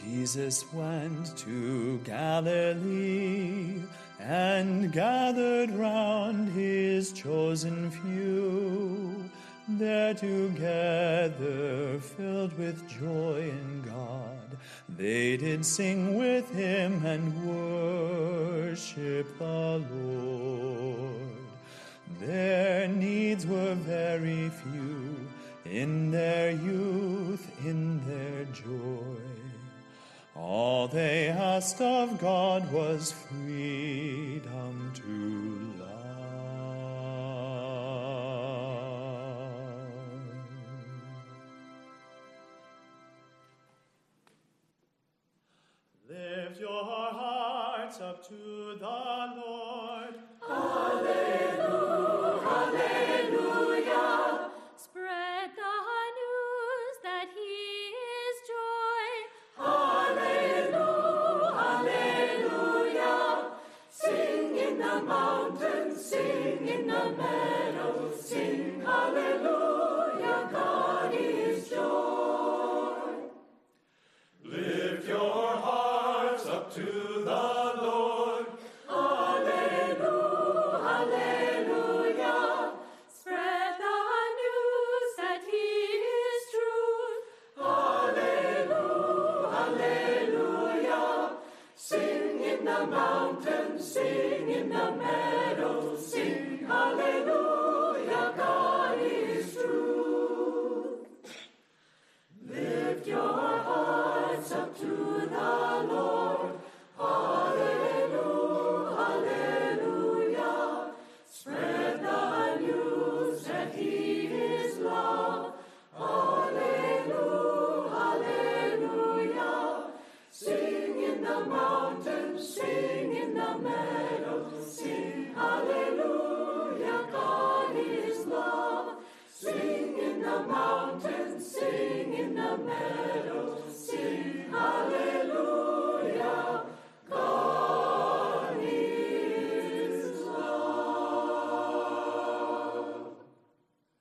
Jesus went to Galilee and gathered round his chosen few, there together filled with joy in God. They did sing with him and worship the Lord. Their needs were very few, in their youth, in their joy. All they asked of God was freedom to love. Lift your hearts up to the Lord. Hallelujah, hallelujah. Spread the news that he is joy. Hallelujah, hallelujah. Sing in the mountains, sing in the meadows, sing hallelujah, God is joy. Lift your hearts up to the Lord. Hallelujah, hallelujah. Spread the news that he is truth. Hallelujah, hallelujah. Sing in the mountains, sing in the meadows.